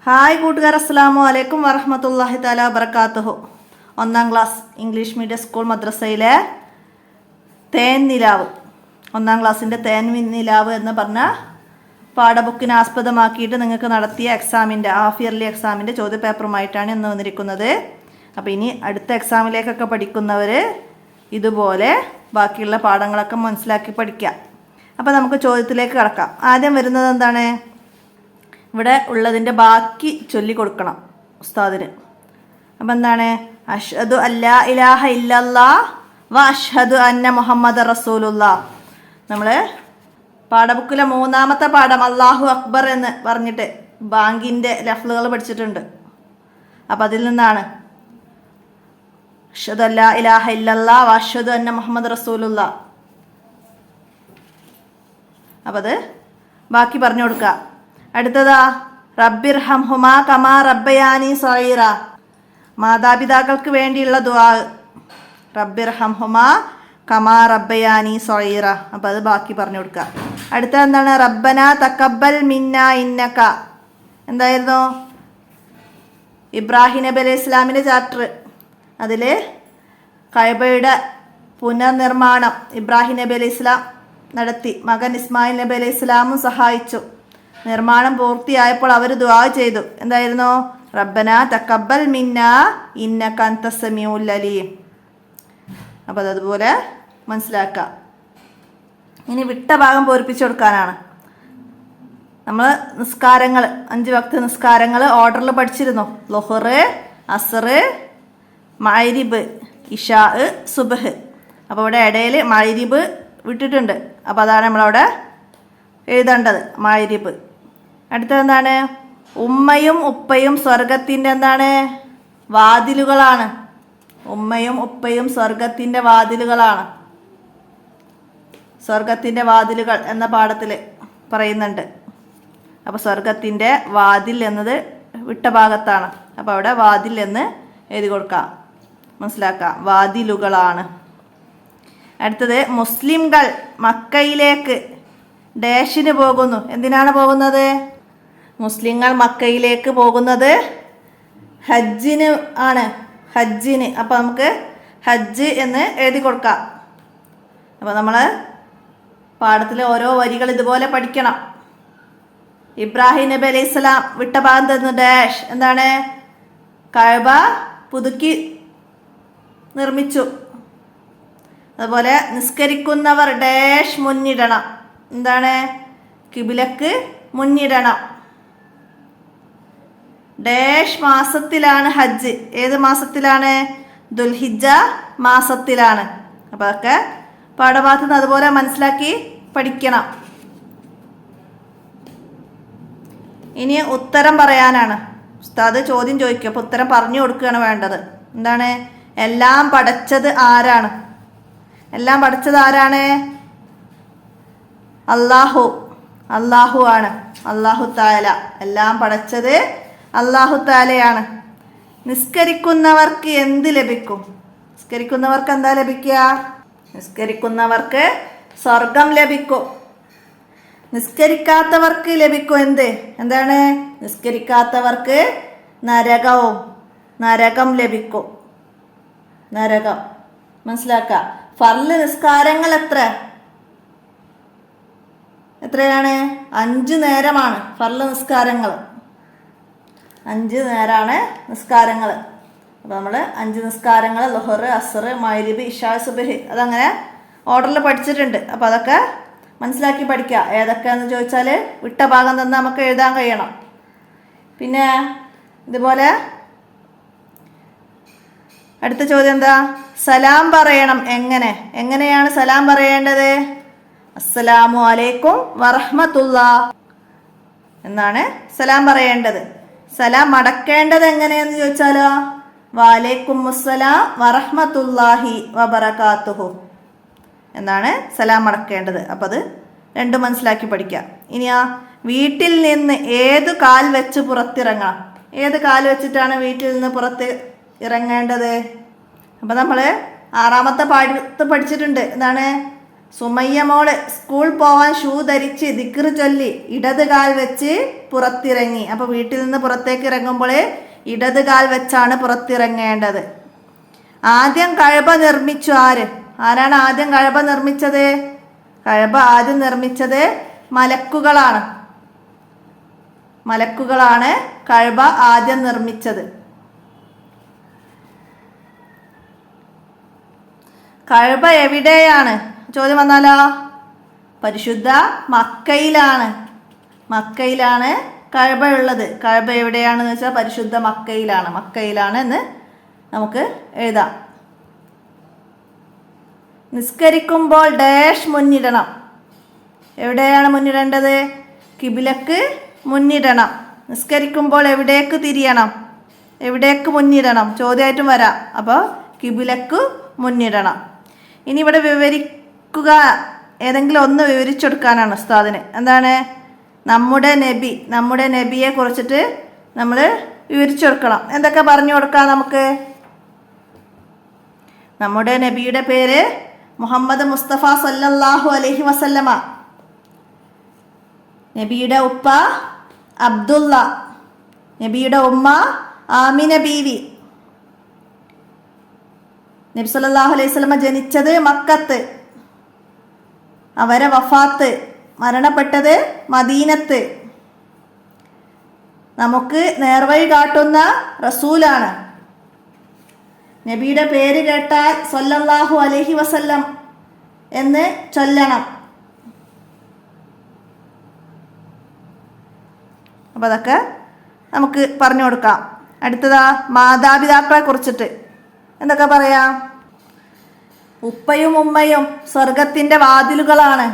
Hi കൂട്ടുകാർ, അസ്സലാമു അലൈക്കും വറഹ്മത്തുള്ളാഹി തആല വബറകാതുഹു. 1ാം ക്ലാസ് ഇംഗ്ലീഷ് മീഡിയം സ്കൂൾ മദ്രസയിലെ തേൻ നിലാവ്, 1ാം ക്ലാസ്സിൻ്റെ തേൻ നിലാവ് എന്ന് പറഞ്ഞ പാഠബുക്കിനെ ആസ്പദമാക്കിയിട്ട് നിങ്ങൾക്ക് നടത്തിയ എക്സാമിൻ്റെ ഹാഫ് ഇയർലി എക്സാമിൻ്റെ ചോദ്യപേപ്പറുമായിട്ടാണ് ഇന്ന് വന്നിരിക്കുന്നത്. അപ്പോൾ ഇനി അടുത്ത എക്സാമിലേക്കൊക്കെ പഠിക്കുന്നവർ ഇതുപോലെ ബാക്കിയുള്ള പാഠങ്ങളൊക്കെ മനസ്സിലാക്കി പഠിക്കുക. അപ്പോൾ നമുക്ക് ചോദ്യത്തിലേക്ക് കടക്കാം. ആദ്യം വരുന്നത് എന്താണ്? ഇവിടെ ഉള്ളതിൻ്റെ ബാക്കി ചൊല്ലിക്കൊടുക്കണം ഉസ്താദിന്. അപ്പം എന്താണ്? അഷ്ഹദു അല്ലാ ഇലാഹ ഇല്ലല്ലാഹ് വ അഷ്ഹദു അന്ന മുഹമ്മദ് റസൂലുള്ളാഹ്. നമ്മൾ പാഠബുക്കിലെ 3ാമത്തെ പാഠം അല്ലാഹു അക്ബർ എന്ന് പറഞ്ഞിട്ട് ബാങ്കിൻ്റെ ലഫ്ലുകൾ പഠിച്ചിട്ടുണ്ട്. അപ്പം അതിൽ നിന്നാണ് അഷ്ഹദു അല്ലാ ഇലാഹ ഇല്ലല്ലാഹ് വ അഷ്ഹദു അന്ന മുഹമ്മദ് റസൂലുള്ളാഹ്. അപ്പം അത് ബാക്കി പറഞ്ഞു കൊടുക്കുക. അടുത്തതാ റബ്ബിർഹംഹുമാ കമാ റബ്ബയാനി സഗീറ. മാതാപിതാക്കൾക്ക് വേണ്ടിയുള്ള ദുആ. റബ്ബിർഹംഹുമാ കമാ റബ്ബയാനി സഗീറ. അപ്പോൾ അത് ബാക്കി പറഞ്ഞു കൊടുക്കുക. അടുത്ത എന്താണ്? റബ്ബന തഖബ്ബൽ മിന്ന ഇന്നക. എന്തായിരുന്നു? ഇബ്രാഹിം നബി അലൈഹി ഇസ്ലാമിൻ്റെ ചാപ്റ്റർ. അതിൽ കഅബയുടെ പുനർനിർമ്മാണം ഇബ്രാഹിം നബി അലൈഹി ഇസ്ലാം നടത്തി. മകൻ ഇസ്മായിൽ നബി അലൈഹി ഇസ്ലാമും സഹായിച്ചു. നിർമ്മാണം പൂർത്തിയായപ്പോൾ അവർ ദുആ ചെയ്തു. എന്തായിരുന്നു? റബ്ബന തഖബ്ബൽ മിന്ന ഇന്നക അൻതസ് സമീഉൽ അലീം. അപ്പോൾ അതുപോലെ മനസ്സിലാക്കുക. ഇനി വിട്ട ഭാഗം പൂരിപ്പിച്ചു കൊടുക്കാനാണ്. നമ്മൾ നിസ്കാരങ്ങൾ 5 വക്ത് നിസ്കാരങ്ങൾ ഓർഡറിൽ പഠിച്ചിരുന്നു. ളുഹർ, അസ്ർ, മഗ്രിബ്, ഇശാ, സുബ്ഹ്. അപ്പോൾ ഇവിടെ ഇടയിൽ മഗ്രിബ് വിട്ടിട്ടുണ്ട്. അപ്പോൾ അതാണ് നമ്മളവിടെ എഴുതേണ്ടത്, മഗ്രിബ്. അടുത്തത് എന്താണ്? ഉമ്മയും ഉപ്പയും സ്വർഗത്തിൻ്റെ എന്താണ്? വാതിലുകളാണ്. ഉമ്മയും ഉപ്പയും സ്വർഗത്തിൻ്റെ വാതിലുകളാണ്. സ്വർഗത്തിൻ്റെ വാതിലുകൾ എന്ന പാഠത്തിൽ പറയുന്നുണ്ട്. അപ്പോൾ സ്വർഗത്തിൻ്റെ വാതിൽ എന്നത് വിട്ട ഭാഗത്താണ്. അപ്പോൾ അവിടെ വാതിൽ എന്ന് എഴുതി കൊടുക്കാം, മനസ്സിലാക്കാം. വാതിലുകളാണ്. അടുത്തത് മുസ്ലിംകൾ മക്കയിലേക്ക് ഡാഷിന് പോകുന്നു. എന്തിനാണ് പോകുന്നത്? മുസ്ലിങ്ങൾ മക്കയിലേക്ക് പോകുന്നത് ഹജ്ജിന് ആണ്. ഹജ്ജിന്. അപ്പോൾ നമുക്ക് ഹജ്ജ് എന്ന് എഴുതി കൊടുക്കാം. അപ്പോൾ നമ്മൾ പാഠത്തിലെ ഓരോ വരികൾ ഇതുപോലെ പഠിക്കണം. ഇബ്രാഹിം നബി അലൈഹി സ്വലാം വിട്ട ഭാഗം തന്നു ഡാഷ്. എന്താണ്? കഅബ പുതുക്കി നിർമ്മിച്ചു. അതുപോലെ നിസ്കരിക്കുന്നവർ ഡാഷ് മുന്നിടണം. എന്താണ്? കിബിലക്ക് മുന്നിടണം. ഡാഷ് മാസത്തിലാണ് ഹജ്ജ്. ഏത് മാസത്തിലാണ്? ദുൽഹിജ്ജ മാസത്തിലാണ്. അപ്പോൾ അതൊക്കെ പാഠഭാഗത്ത് നിന്ന് അതുപോലെ മനസ്സിലാക്കി പഠിക്കണം. ഇനി ഉത്തരം പറയാനാണ്. ഉസ്താദ് ചോദ്യം ചോദിക്കും. അപ്പോൾ ഉത്തരം പറഞ്ഞു കൊടുക്കുകയാണ് വേണ്ടത്. എന്താണ്? എല്ലാം പടച്ചത് ആരാണ്? എല്ലാം പഠിച്ചത് ആരാണ്? അല്ലാഹു. അല്ലാഹു ആണ്. അല്ലാഹു തആല. എല്ലാം പഠിച്ചത് അല്ലാഹു തആലയാണ്. നിസ്കരിക്കുന്നവർക്ക് എന്ത് ലഭിക്കും? നിസ്കരിക്കുന്നവർക്ക് എന്താ ലഭിക്കുക? നിസ്കരിക്കുന്നവർക്ക് സ്വർഗം ലഭിക്കും. നിസ്കരിക്കാത്തവർക്ക് ലഭിക്കും എന്ത്? എന്താണ്? നിസ്കരിക്കാത്തവർക്ക് നരകം ലഭിക്കും. നരകം. മനസ്സിലാക്കുക. ഫർള് നിസ്കാരങ്ങൾ എത്രയാണ്? 5 നേരമാണ് ഫർള് നിസ്കാരങ്ങൾ. 5 നേരമാണ് നിസ്കാരങ്ങൾ. അപ്പോൾ നമ്മൾ 5 നിസ്കാരങ്ങൾ ളുഹർ, അസ്ർ, മഗ്രിബ്, ഇശാ, സുബ്ഹ് അതങ്ങനെ ഓർഡറിൽ പഠിച്ചിട്ടുണ്ട്. അപ്പോൾ അതൊക്കെ മനസ്സിലാക്കി പഠിക്കുക. ഏതൊക്കെയാണെന്ന് ചോദിച്ചാൽ വിട്ട ഭാഗം തന്നെ നമുക്ക് എഴുതാൻ കഴിയണം. പിന്നെ ഇതുപോലെ അടുത്ത ചോദ്യം എന്താ? സലാം പറയണം. എങ്ങനെയാണ് സലാം പറയേണ്ടത്? അസ്സലാമു അലൈക്കും വറഹ്മത്തുള്ളാഹ് എന്നാണ് സലാം പറയേണ്ടത്. സലാം മടക്കേണ്ടത് എങ്ങനെയെന്ന് ചോദിച്ചാലോ? വഅലൈക്കും അസ്സലാം വറഹ്മത്തുള്ളാഹി വബറകാതുഹു എന്നാണ് സലാം മടക്കേണ്ടത്. അപ്പോൾ അത് രണ്ടും മനസ്സിലാക്കി പഠിക്കാം. ഇനിയാ വീട്ടിൽ നിന്ന് ഏത് കാൽ വെച്ച് പുറത്തിറങ്ങാം? ഏത് കാൽ വെച്ചിട്ടാണ് വീട്ടിൽ നിന്ന് പുറത്ത് ഇറങ്ങേണ്ടത്? അപ്പോൾ നമ്മൾ 6ാമത്തെ പാഠത്ത് പഠിച്ചിട്ടുണ്ട്. എന്താണ്? സുമയ്യ മോള് സ്കൂൾ പോവാൻ ഷൂ ധരിച്ച് ദിക്ർ ചൊല്ലി ഇടത് കാൽ വെച്ച് പുറത്തിറങ്ങി. അപ്പോൾ വീട്ടിൽ നിന്ന് പുറത്തേക്ക് ഇറങ്ങുമ്പോൾ ഇടത് കാൽ വെച്ചാണ് പുറത്തിറങ്ങേണ്ടത്. ആദ്യം കഅബ നിർമ്മിച്ചു ആരാണ് ആദ്യം കഅബ നിർമ്മിച്ചത്? കഅബ ആദ്യം നിർമ്മിച്ചത് മലക്കുകളാണ്. മലക്കുകളാണ് കഅബ ആദ്യം നിർമ്മിച്ചത്. കഅബ എവിടെയാണ്? ചോദ്യം വന്നാലോ? പരിശുദ്ധ മക്കയിലാണ്. മക്കയിലാണ് കഅബ ഉള്ളത്. കഅബ എവിടെയാണെന്ന് വെച്ചാൽ പരിശുദ്ധ മക്കയിലാണ്. മക്കയിലാണ് എന്ന് നമുക്ക് എഴുതാം. നിസ്കരിക്കുമ്പോൾ ഡാഷ് മുന്നിടണം. എവിടെയാണ് മുന്നിടേണ്ടത്? കിബിലക്ക് മുന്നിടണം. നിസ്കരിക്കുമ്പോൾ എവിടേക്ക് തിരിയണം? എവിടേക്ക് മുന്നിടണം? ചോദ്യമായിട്ടും വരാം. അപ്പോൾ കിബിലക്ക് മുന്നിടണം. ഇനി ഇവിടെ വിവരിക്കുക, ഏതെങ്കിലും ഒന്ന് വിവരിച്ചു കൊടുക്കാനാണ് ഉസ്താദിന്. എന്താണ്? നമ്മുടെ നബിയെ കുറിച്ചിട്ട് നമ്മൾ വിവരിച്ചു കൊടുക്കണം. എന്തൊക്കെ പറഞ്ഞു കൊടുക്കാം നമുക്ക്? നമ്മുടെ നബിയുടെ പേര് മുഹമ്മദ് മുസ്തഫ സല്ലല്ലാഹു അലൈഹി വസല്ലമ. നബിയുടെ ഉപ്പ അബ്ദുള്ള. നബിയുടെ ഉമ്മ ആമിന ബീവി. നബി സല്ലല്ലാഹു അലൈഹി വസല്ലമ ജനിച്ചത് മക്കത്ത്. അവരെ വഫാത്ത് മരണപ്പെട്ടത് മദീനത്ത്. നമുക്ക് നേർവഴി കാട്ടുന്ന റസൂലാണ്. നബിയുടെ പേര് കേട്ടാൽ സല്ലല്ലാഹു അലൈഹി വസല്ലം എന്ന് ചൊല്ലണം. അപ്പോൾ അതൊക്കെ നമുക്ക് പറഞ്ഞു കൊടുക്കാം. അടുത്തതാ മാതാപിതാക്കളെ കുറിച്ചിട്ട് എന്തൊക്കെ പറയാം? ഉപ്പയും ഉമ്മയും സ്വർഗത്തിൻ്റെ വാതിലുകളാണ്.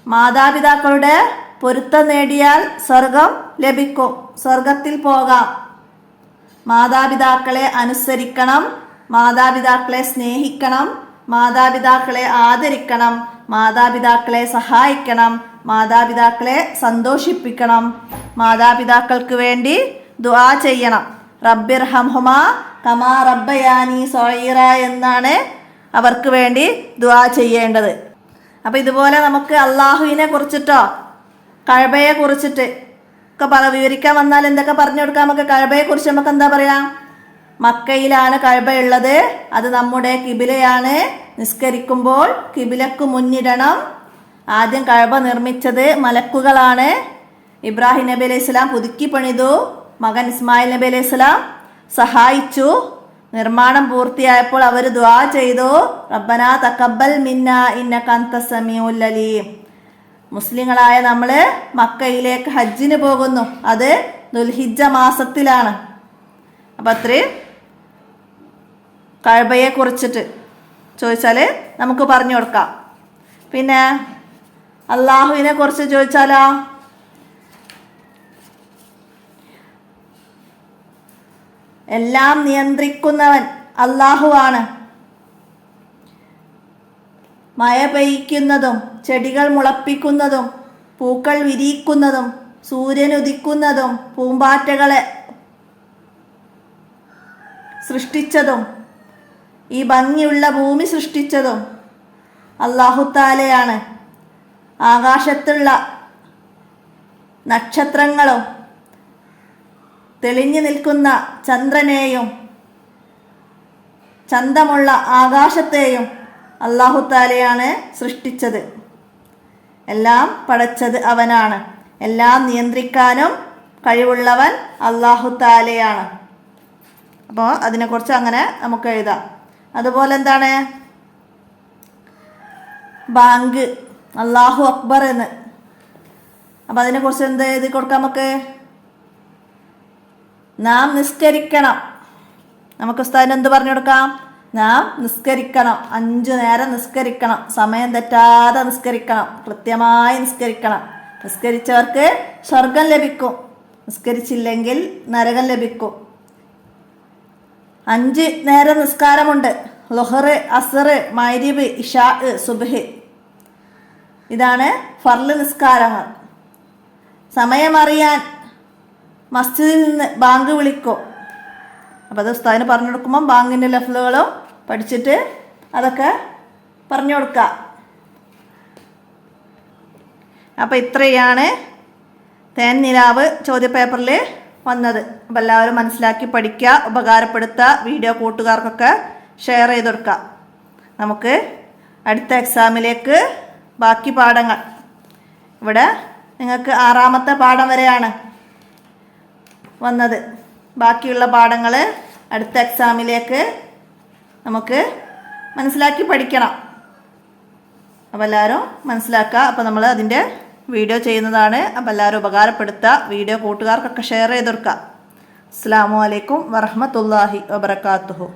മാതാപിതാക്കളുടെ പൊരുത്തം നേടിയാൽ സ്വർഗം ലഭിക്കും. സ്വർഗത്തിൽ പോകാം. മാതാപിതാക്കളെ അനുസരിക്കണം. മാതാപിതാക്കളെ സ്നേഹിക്കണം. മാതാപിതാക്കളെ ആദരിക്കണം. മാതാപിതാക്കളെ സഹായിക്കണം. മാതാപിതാക്കളെ സന്തോഷിപ്പിക്കണം. മാതാപിതാക്കൾക്ക് വേണ്ടി ദുആ ചെയ്യണം. റബ്ബിർഹംഹുമാ കമാ റബ്ബയാനി സഗീറ എന്നാണ് അവർക്ക് വേണ്ടി ദുആ ചെയ്യേണ്ടത്. അപ്പോൾ ഇതുപോലെ നമുക്ക് അള്ളാഹുവിനെ കുറിച്ചിട്ടോ കഅബയെ കുറിച്ചിട്ട് ഒക്കെ വിവരിക്കാൻ വന്നാൽ എന്തൊക്കെ പറഞ്ഞു കൊടുക്കാം നമുക്ക്? കഅബയെ കുറിച്ച് നമുക്ക് എന്താ പറയാം? മക്കയിലാണ് കഅബ ഉള്ളത്. അത് നമ്മുടെ കിബിലയാണ്. നിസ്കരിക്കുമ്പോൾ കിബിലക്ക് മുന്നിടണം. ആദ്യം കഅബ നിർമ്മിച്ചത് മലക്കുകളാണ്. ഇബ്രാഹിം നബി അലൈഹി സ്വലാം പുതുക്കി പണിതു. മകൻ ഇസ്മായിൽ നബി അലൈഹി സ്വലാം സഹായിച്ചു. നിർമ്മാണം പൂർത്തിയായപ്പോൾ അവർ ദുആ ചെയ്തു, റബ്ബനാ തഖബ്ബൽ മിന്നാ ഇന്നക അൻതസ് സമീഉൽ അലീം. മുസ്ലിങ്ങളായ നമ്മൾ മക്കയിലേക്ക് ഹജ്ജിന് പോകുന്നു. അത് ദുൽഹിജ്ജ മാസത്തിലാണ്. അപ്പം അത്രയും കഅബയെ കുറിച്ചിട്ട് ചോദിച്ചാൽ നമുക്ക് പറഞ്ഞു കൊടുക്കാം. പിന്നെ അള്ളാഹുവിനെ കുറിച്ച് ചോദിച്ചാലോ? എല്ലാം നിയന്ത്രിക്കുന്നവൻ അള്ളാഹുവാണ്. മഴ പെയ്യ്ക്കുന്നതും ചെടികൾ മുളപ്പിക്കുന്നതും പൂക്കൾ വിരിയിക്കുന്നതും സൂര്യൻ ഉദിക്കുന്നതും പൂമ്പാറ്റകളെ സൃഷ്ടിച്ചതും ഈ ഭംഗിയുള്ള ഭൂമി സൃഷ്ടിച്ചതും അല്ലാഹു തആലയാണ്. ആകാശത്തുള്ള നക്ഷത്രങ്ങളും തെളിഞ്ഞു നിൽക്കുന്ന ചന്ദ്രനെയും ചന്തമുള്ള ആകാശത്തെയും അല്ലാഹു തആലയാണ് സൃഷ്ടിച്ചത്. എല്ലാം പടച്ചത് അവനാണ്. എല്ലാം നിയന്ത്രിക്കാനും കഴിവുള്ളവൻ അല്ലാഹു തആലയാണ്. അപ്പോൾ അതിനെക്കുറിച്ച് അങ്ങനെ നമുക്ക് എഴുതാം. അതുപോലെ എന്താണ്? ബാങ്ക്, അല്ലാഹു അക്ബർ എന്ന്. അപ്പം അതിനെക്കുറിച്ച് എന്ത് എഴുതി കൊടുക്കാം നമുക്ക്? നാം നിസ്കരിക്കണം. നമുക്ക് ഉസ്താദിന് എന്ത് പറഞ്ഞു കൊടുക്കാം? നാം നിസ്കരിക്കണം. 5 നേരം നിസ്കരിക്കണം. സമയം തെറ്റാതെ നിസ്കരിക്കണം. കൃത്യമായി നിസ്കരിക്കണം. നിസ്കരിച്ചവർക്ക് സ്വർഗം ലഭിക്കും. നിസ്കരിച്ചില്ലെങ്കിൽ നരകം ലഭിക്കും. 5 നേരം നിസ്കാരമുണ്ട്. ളുഹർ, അസ്ർ, മഗ്രിബ്, ഇശാ, സുബ്ഹ്. ഇതാണ് ഫർള് നിസ്കാരങ്ങൾ. സമയമറിയാൻ മസ്ജിദിൽ നിന്ന് ബാങ്ക് വിളിക്കും. അപ്പോൾ അത് ഉസ്താദിന് പറഞ്ഞു കൊടുക്കുമ്പം ബാങ്കിൻ്റെ ലഫ്ലുകളും പഠിച്ചിട്ട് അതൊക്കെ പറഞ്ഞു കൊടുക്കുക. അപ്പോൾ ഇത്രയാണ് തേൻ നിലാവ് ചോദ്യപേപ്പറിൽ വന്നത്. അപ്പോൾ എല്ലാവരും മനസ്സിലാക്കി പഠിക്കുക, ഉപകാരപ്പെടുത്തുക, വീഡിയോ കൂട്ടുകാർക്കൊക്കെ ഷെയർ ചെയ്ത് കൊടുക്കുക. നമുക്ക് അടുത്ത എക്സാമിലേക്ക് ബാക്കി പാഠങ്ങൾ, ഇവിടെ നിങ്ങൾക്ക് 6ാമത്തെ പാഠം വരെയാണ് വന്നത്. ബാക്കിയുള്ള പാഠങ്ങൾ അടുത്ത എക്സാമിലേക്ക് നമുക്ക് മനസ്സിലാക്കി പഠിക്കണം. അപ്പോൾ എല്ലാവരും മനസ്സിലാക്കുക. അപ്പോൾ നമ്മൾ അതിൻ്റെ വീഡിയോ ചെയ്യുന്നതാണ്. അപ്പോൾ എല്ലാവരും ഉപകാരപ്പെടുത്തുക, വീഡിയോ കൂട്ടുകാർക്കൊക്കെ ഷെയർ ചെയ്ത് കൊടുക്കുക. അസ്സലാമു അലൈക്കും വറഹ്മത്തുള്ളാഹി വബറകാതുഹു.